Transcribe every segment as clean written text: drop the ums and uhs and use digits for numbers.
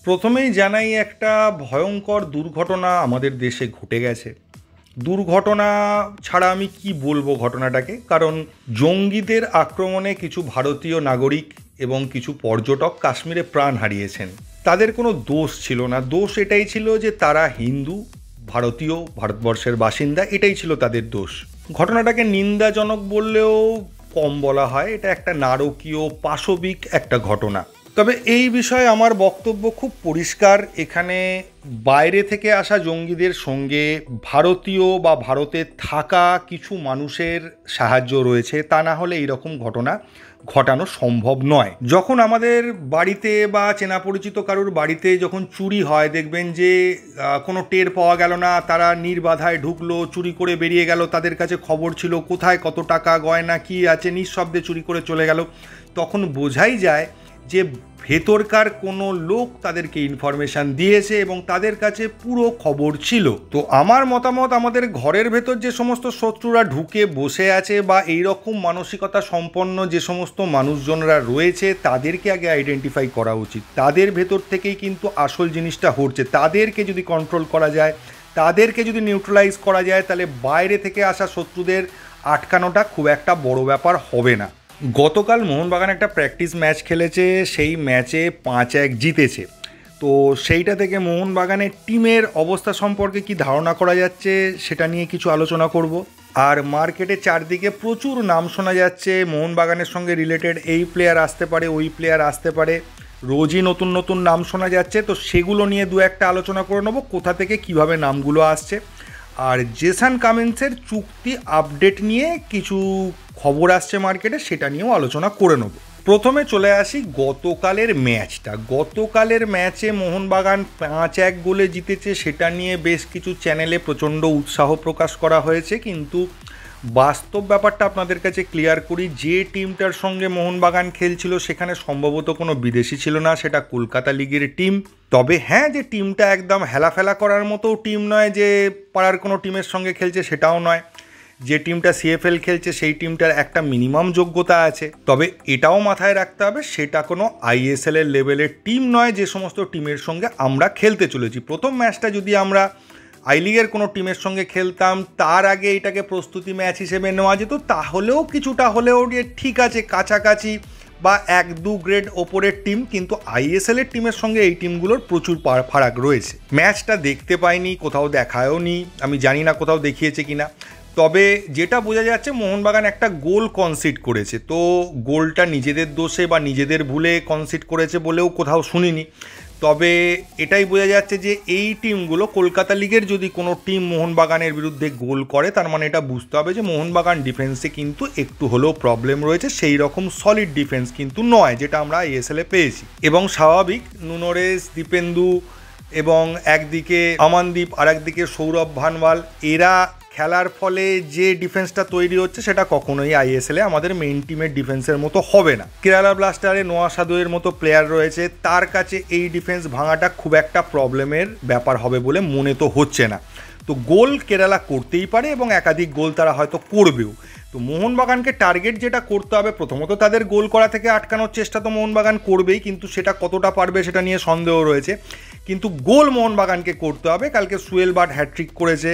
প্রথমেই জানাই একটা ভয়ঙ্কর দুর্ঘটনা আমাদের দেশে ঘটে গেছে। দুর্ঘটনা ছাড়া আমি কি বলবো ঘটনাটাকে, কারণ জঙ্গিদের আক্রমণে কিছু ভারতীয় নাগরিক এবং কিছু পর্যটক কাশ্মীরে প্রাণ হারিয়েছেন। তাদের কোনো দোষ ছিল না, দোষ এটাই ছিল যে তারা হিন্দু, ভারতীয়, ভারতবর্ষের বাসিন্দা, এটাই ছিল তাদের দোষ। ঘটনাটাকে নিন্দাজনক বললেও কম বলা হয়, এটা একটা নারকীয় পাশবিক একটা ঘটনা। তবে এই বিষয়ে আমার বক্তব্য খুব পরিষ্কার, এখানে বাইরে থেকে আসা জঙ্গিদের সঙ্গে ভারতীয় বা ভারতে থাকা কিছু মানুষের সাহায্য রয়েছে, তা না হলে এইরকম ঘটনা ঘটানো সম্ভব নয়। যখন আমাদের বাড়িতে বা চেনা পরিচিত কারুর বাড়িতে যখন চুরি হয়, দেখবেন যে কোনো টের পাওয়া গেল না, তারা নির্বাধায় ঢুকলো, চুরি করে বেরিয়ে গেল, তাদের কাছে খবর ছিল কোথায় কত টাকা গয়না কী আছে, নিঃশব্দে চুরি করে চলে গেল, তখন বোঝাই যায় যে ভেতরকার কোনো লোক তাদেরকে ইনফরমেশান দিয়েছে এবং তাদের কাছে পুরো খবর ছিল। তো আমার মতামত, আমাদের ঘরের ভেতর যে সমস্ত শত্রুরা ঢুকে বসে আছে বা এইরকম মানসিকতা সম্পন্ন যে সমস্ত মানুষজনরা রয়েছে, তাদেরকে আগে আইডেন্টিফাই করা উচিত। তাদের ভেতর থেকেই কিন্তু আসল জিনিসটা হচ্ছে। তাদেরকে যদি কন্ট্রোল করা যায়, তাদেরকে যদি নিউট্রালাইজ করা যায়, তাহলে বাইরে থেকে আসা শত্রুদের আটকানোটা খুব একটা বড় ব্যাপার হবে না। গতকাল মোহনবাগান একটা প্র্যাকটিস ম্যাচ খেলেছে, সেই ম্যাচে 5-1 জিতেছে। তো সেইটা থেকে মোহনবাগানের টিমের অবস্থা সম্পর্কে কি ধারণা করা যাচ্ছে সেটা নিয়ে কিছু আলোচনা করব। আর মার্কেটে চারদিকে প্রচুর নাম শোনা যাচ্ছে মোহনবাগানের সঙ্গে রিলেটেড, এই প্লেয়ার আসতে পারে, ওই প্লেয়ার আসতে পারে, রোজই নতুন নতুন নাম শোনা যাচ্ছে। তো সেগুলো নিয়ে দু একটা আলোচনা করে নেবো, কোথা থেকে কিভাবে নামগুলো আসছে। আর জেসন কামিন্সের চুক্তি আপডেট নিয়ে কিছু খবর আসছে মার্কেটে, সেটা নিয়েও আলোচনা করে নেব। প্রথমে চলে আসি গতকালের ম্যাচটা। গতকালের ম্যাচে মোহনবাগান 5-1 গোলে জিতেছে, সেটা নিয়ে বেশ কিছু চ্যানেলে প্রচণ্ড উৎসাহ প্রকাশ করা হয়েছে, কিন্তু বাস্তব ব্যাপারটা আপনাদের কাছে ক্লিয়ার করি। যে টিমটার সঙ্গে মোহনবাগান খেলছিল সেখানে সম্ভবত কোনো বিদেশি ছিল না, সেটা কলকাতা লিগের টিম। তবে হ্যাঁ, যে টিমটা একদম হেলাফেলা করার মতো টিম নয়, যে পাড়ার কোনো টিমের সঙ্গে খেলছে সেটাও নয়। যে টিমটা সিএফএল খেলছে সেই টিমটার একটা মিনিমাম যোগ্যতা আছে। তবে এটাও মাথায় রাখতে হবে, সেটা কোনো আইএসএল এর লেভেলের টিম নয় যে সমস্ত টিমের সঙ্গে আমরা খেলতে চলেছি। প্রথম ম্যাচটা যদি আমরা আই লিগের কোনো টিমের সঙ্গে খেলতাম, তার আগে এটাকে প্রস্তুতি ম্যাচ হিসেবে নেওয়া যেত, তাহলেও কিছুটা হলেও ঠিক আছে, কাছাকাছি বা 1-2 গ্রেড ওপরের টিম। কিন্তু আইএসএল এর টিমের সঙ্গে এই টিমগুলোর প্রচুর ফারাক রয়েছে। ম্যাচটা দেখতে পাইনি, কোথাও দেখায়ও নি, আমি জানি না কোথাও দেখিয়েছে কিনা। তবে যেটা বোঝা যাচ্ছে, মোহনবাগান একটা গোল কনসিড করেছে। তো গোলটা নিজেদের দোষে বা নিজেদের ভুলে কনসিড করেছে বলেও কোথাও শুনিনি। তবে এটাই বোঝা যাচ্ছে যে এই টিমগুলো, কলকাতা লিগের যদি কোনো টিম মোহনবাগানের বিরুদ্ধে গোল করে, তার মানে এটা বুঝতে হবে যে মোহনবাগান ডিফেন্সে কিন্তু একটু হলেও প্রবলেম রয়েছে। সেই রকম সলিড ডিফেন্স কিন্তু নয় যেটা আমরা আইএসএলে পেয়েছি। এবং স্বাভাবিক, নুনোরেস, দীপেন্দু এবং একদিকে আমানদীপ আর একদিকে সৌরভ ভানওয়াল, এরা খেলার ফলে যে ডিফেন্সটা তৈরি হচ্ছে সেটা কখনোই আইএসএলে আমাদের মেইন টিমের ডিফেন্সের মতো হবে না। কেরালা ব্লাস্টারে নোয়া সাদুয়ের মতো প্লেয়ার রয়েছে, তার কাছে এই ডিফেন্স ভাঙাটা খুব একটা প্রবলেমের ব্যাপার হবে বলে মনে তো হচ্ছে না। তো গোল কেরালা করতেই পারে এবং একাধিক গোল তারা হয়তো করবেও। তো মোহনবাগানকে টার্গেট যেটা করতে হবে, প্রথমত তাদের গোল করা থেকে আটকানোর চেষ্টা তো মোহনবাগান করবেই, কিন্তু সেটা কতটা পারবে সেটা নিয়ে সন্দেহ রয়েছে। কিন্তু গোল মোহনবাগানকে করতে হবে। কালকে সুয়েল বাট হ্যাট্রিক করেছে,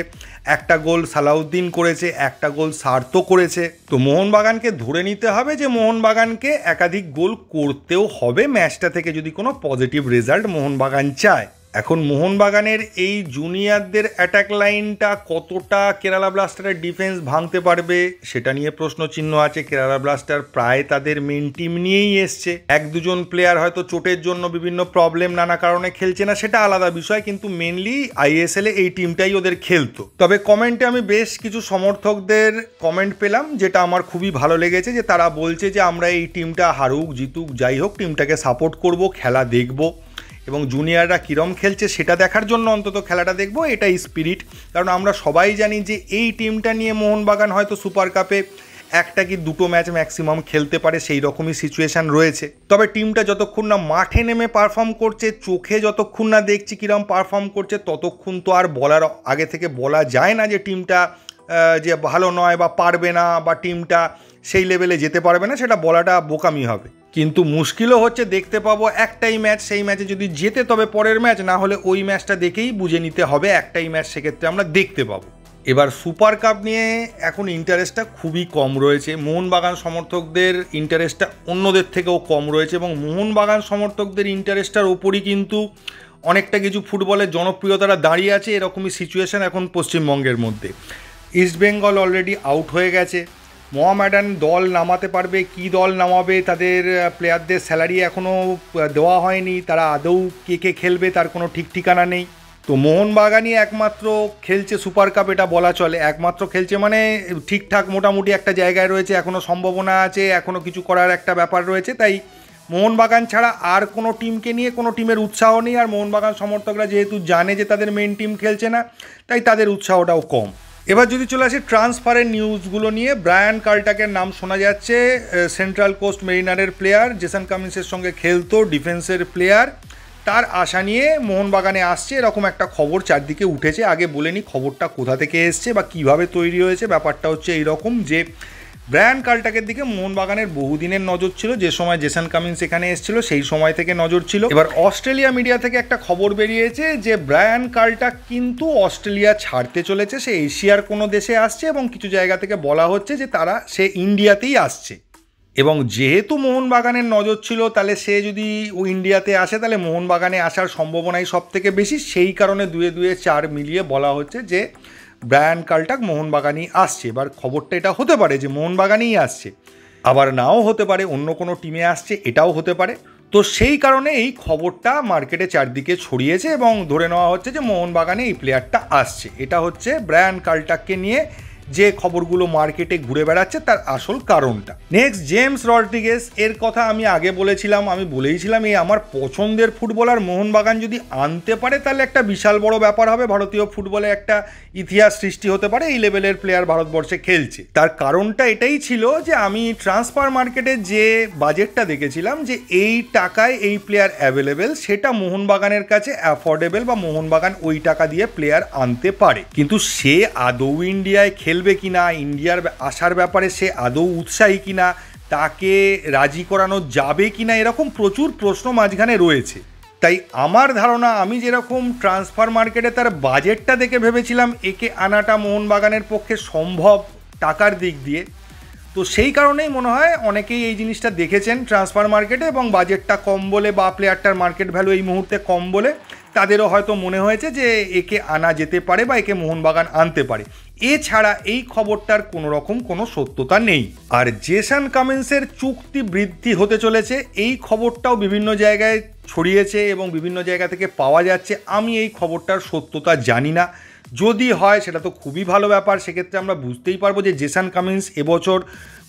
একটা গোল সালাউদ্দিন করেছে, একটা গোল সার্থ করেছে। তো মোহনবাগানকে ধরে নিতে হবে যে মোহনবাগানকে একাধিক গোল করতেও হবে ম্যাচটা থেকে, যদি কোনো পজিটিভ রেজাল্ট মোহনবাগান চায়। এখন মোহনবাগানের এই জুনিয়রদের অ্যাটাক লাইনটা কতটা কেরালা ব্লাস্টারের ডিফেন্স ভাঙতে পারবে সেটা নিয়ে প্রশ্নচিহ্ন আছে। কেরালা ব্লাস্টার প্রায় তাদের মেন টিম নিয়েই এসছে। 1-2 প্লেয়ার হয়তো চোটের জন্য বিভিন্ন প্রবলেম নানা কারণে খেলছে না, সেটা আলাদা বিষয়, কিন্তু মেনলি আইএসএলে এই টিমটাই ওদের খেলতো। তবে কমেন্টে আমি বেশ কিছু সমর্থকদের কমেন্ট পেলাম, যেটা আমার খুবই ভালো লেগেছে, যে তারা বলছে যে আমরা এই টিমটা হারুক জিতুক যাই হোক টিমটাকে সাপোর্ট করব, খেলা দেখব এবং জুনিয়ররা কীরম খেলছে সেটা দেখার জন্য অন্তত খেলাটা দেখবো। এটাই স্পিরিট। কারণ আমরা সবাই জানি যে এই টিমটা নিয়ে মোহনবাগান হয়তো সুপার কাপে 1 কি 2 ম্যাচ ম্যাক্সিমাম খেলতে পারে, সেই রকমই সিচুয়েশান রয়েছে। তবে টিমটা যতক্ষণ না মাঠে নেমে পারফর্ম করছে, চোখে যতক্ষণ না দেখছি কীরকম পারফর্ম করছে, ততক্ষণ তো আর বলার আগে থেকে বলা যায় না যে টিমটা যে ভালো নয় বা পারবে না, বা টিমটা সেই লেভেলে যেতে পারবে না, সেটা বলাটা বোকামি হবে। কিন্তু মুশকিলও হচ্ছে, দেখতে পাবো একটাই ম্যাচ, সেই ম্যাচে যদি জেতে তবে পরের ম্যাচ, না হলে ওই ম্যাচটা দেখেই বুঝে নিতে হবে একটাই ম্যাচ সেক্ষেত্রে আমরা দেখতে পাবো। এবার সুপার কাপ নিয়ে এখন ইন্টারেস্টটা খুবই কম রয়েছে, মোহনবাগান সমর্থকদের ইন্টারেস্টটা অন্যদের থেকেও কম রয়েছে, এবং মোহনবাগান সমর্থকদের ইন্টারেস্টটার ওপরই কিন্তু অনেকটা কিছু ফুটবলের জনপ্রিয়তারা দাঁড়িয়ে আছে। এরকমই সিচুয়েশান এখন পশ্চিমবঙ্গের মধ্যে। ইস্টবেঙ্গল অলরেডি আউট হয়ে গেছে, মোহামেডান দল নামাতে পারবে, কি দল নামাবে, তাদের প্লেয়ারদের স্যালারি এখনও দেওয়া হয়নি, তারা আদৌ কে কে খেলবে তার কোনো ঠিক ঠিকানা নেই। তো মোহনবাগানই একমাত্র খেলছে সুপার কাপ, এটা বলা চলে। একমাত্র খেলছে মানে ঠিকঠাক মোটামুটি একটা জায়গায় রয়েছে, এখনও সম্ভাবনা আছে, এখনও কিছু করার একটা ব্যাপার রয়েছে। তাই মোহনবাগান ছাড়া আর কোনো টিমকে নিয়ে কোনো টিমের উৎসাহ নেই, আর মোহনবাগান সমর্থকরা যেহেতু জানে যে তাদের মেন টিম খেলছে না, তাই তাদের উৎসাহটাও কম। এবার যদি চলে আসি ট্রান্সফারের নিউজগুলো নিয়ে, ব্রায়ান কার্লটাকের নাম শোনা যাচ্ছে, সেন্ট্রাল কোস্ট মেরিনারের প্লেয়ার, জেসন কামিন্সের সঙ্গে খেলতো, ডিফেন্সের প্লেয়ার, তার আশা নিয়ে মোহনবাগানে আসছে, এরকম একটা খবর চারদিকে উঠেছে। আগে বলে নিই খবরটা কোথা থেকে এসছে বা কিভাবে তৈরি হয়েছে। ব্যাপারটা হচ্ছে এইরকম যে ব্রায়ান কার্লটাকের দিকে মোহনবাগানের বহুদিনের নজর ছিল, যে সময় জেসন কামিন্স এখানে এসেছিল সেই সময় থেকে নজর ছিল। এবার অস্ট্রেলিয়া মিডিয়া থেকে একটা খবর বেরিয়েছে যে ব্রায়ান কার্লটাক কিন্তু অস্ট্রেলিয়া ছাড়তে চলেছে, সে এশিয়ার কোনো দেশে আসছে, এবং কিছু জায়গা থেকে বলা হচ্ছে যে সে ইন্ডিয়াতেই আসছে। এবং যেহেতু মোহনবাগানের নজর ছিল, তাহলে সে যদি ও ইন্ডিয়াতে আসে তাহলে মোহনবাগানে আসার সম্ভাবনাই সব থেকে বেশি। সেই কারণে দুয়ে দুয়ে চার মিলিয়ে বলা হচ্ছে যে ব্রায়ান কার্লটাক মোহনবাগানই আসছে। এবার খবরটা এটা হতে পারে যে মোহনবাগানেই আসছে, আবার নাও হতে পারে অন্য কোনো টিমে আসছে, এটাও হতে পারে। তো সেই কারণে এই খবরটা মার্কেটে চারদিকে ছড়িয়েছে এবং ধরে নেওয়া হচ্ছে যে মোহনবাগানে এই প্লেয়ারটা আসছে। এটা হচ্ছে ব্রায়ান কার্লটাককে নিয়ে যে খবরগুলো মার্কেটে ঘুরে বেড়াচ্ছে তার আসল কারণটা। নেক্সট, জেমস রড্রিগেজ, এর কথা আমি আগে বলেছিলাম, আমি বলেইছিলাম এই আমার পছন্দের ফুটবলার, মোহনবাগান যদি আনতে পারে তাহলে একটা বিশাল বড় ব্যাপার হবে, ভারতীয় ফুটবলে একটা ইতিহাস সৃষ্টি হতে পারে, এই লেভেলের প্লেয়ার ভারতবর্ষে খেলছে। তার কারণটা এটাই ছিল যে আমি ট্রান্সফার মার্কেটে যে বাজেটটা দেখেছিলাম যে এই টাকায় এই প্লেয়ার অ্যাভেলেবেল, সেটা মোহনবাগানের কাছে অ্যাফোর্ডেবল, বা মোহনবাগান ওই টাকা দিয়ে প্লেয়ার আনতে পারে। কিন্তু সে আদৌ ইন্ডিয়ায় খেলবে কিনা, ইন্ডিয়ার আসার ব্যাপারে সে আদৌ উৎসাহী কিনা, তাকে রাজি করানো যাবে কিনা, এরকম প্রচুর প্রশ্ন মাঝখানে রয়েছে। তাই আমার ধারণা, আমি যেরকম ট্রান্সফার মার্কেটে তার বাজেটটা দেখে ভেবেছিলাম একে আনাটা মোহনবাগানের পক্ষে সম্ভব টাকার দিক দিয়ে, তো সেই কারণেই মনে হয় অনেকেই এই জিনিসটা দেখেছেন ট্রান্সফার মার্কেটে, এবং বাজেটটা কম বলে বা প্লেয়ারটার মার্কেট ভ্যালু এই মুহূর্তে কম বলে তাদেরও হয়তো মনে হয়েছে যে একে আনা যেতে পারে বা একে মোহনবাগান আনতে পারে। এছাড়া এই খবরটার কোনো রকম কোনো সত্যতা নেই। আর জেসন কামিন্সের চুক্তি বৃদ্ধি হতে চলেছে, এই খবরটাও বিভিন্ন জায়গায় ছড়িয়েছে এবং বিভিন্ন জায়গা থেকে পাওয়া যাচ্ছে। আমি এই খবরটার সত্যতা জানি না, যদি হয় সেটা তো খুবই ভালো ব্যাপার, সেক্ষেত্রে আমরা বুঝতেই পারবো যে জেসন কামিন্স এবছর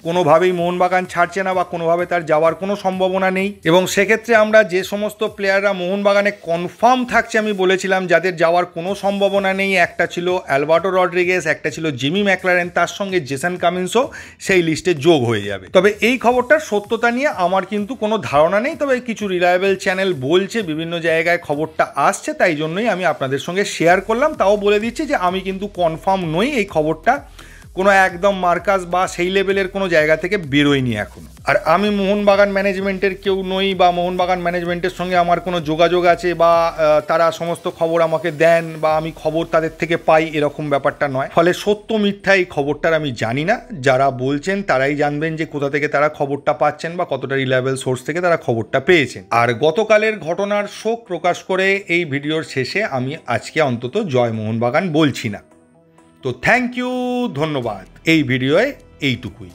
কোনোভাবেই মোহনবাগান ছাড়ছে না বা কোনোভাবে তার যাওয়ার কোনো সম্ভাবনা নেই। এবং সেক্ষেত্রে আমরা যে সমস্ত প্লেয়াররা মোহনবাগানে কনফার্ম থাকছে, আমি বলেছিলাম যাদের যাওয়ার কোনো সম্ভাবনা নেই, একটা ছিল অ্যালবার্টো রড্রিগেজ, একটা ছিল জিমি ম্যাকলারেন, তার সঙ্গে জেসন কামিন্সও সেই লিস্টে যোগ হয়ে যাবে। তবে এই খবরটার সত্যতা নিয়ে আমার কিন্তু কোনো ধারণা নেই, তবে কিছু রিলায়েবল চ্যানেল বলছে, বিভিন্ন জায়গায় খবরটা আসছে, তাই জন্যই আমি আপনাদের সঙ্গে শেয়ার করলাম। তাও বলে দিচ্ছি যে আমি কিন্তু কনফার্ম নই, এই খবরটা কোনো একদম মার্কাস বা সেই লেভেলের কোনো জায়গা থেকে বেরোয়নি এখনো। আর আমি মোহনবাগান ম্যানেজমেন্টের কেউ নই, বা মোহনবাগান ম্যানেজমেন্টের সঙ্গে আমার কোনো যোগাযোগ আছে বা তারা সমস্ত খবর আমাকে দেন বা আমি খবর তাদের থেকে পাই, এরকম ব্যাপারটা নয়। ফলে সত্য মিথ্যা এই খবরটার আমি জানি না, যারা বলছেন তারাই জানবেন যে কোথা থেকে তারা খবরটা পাচ্ছেন বা কতটা রিলায়েবল সোর্স থেকে তারা খবরটা পেয়েছেন। আর গতকালের ঘটনার শোক প্রকাশ করে এই ভিডিওর শেষে আমি আজকে অন্তত জয় মোহনবাগান বলছি না। তো থ্যাংক ইউ, ধন্যবাদ। এই ভিডিওয় এইটুকুই।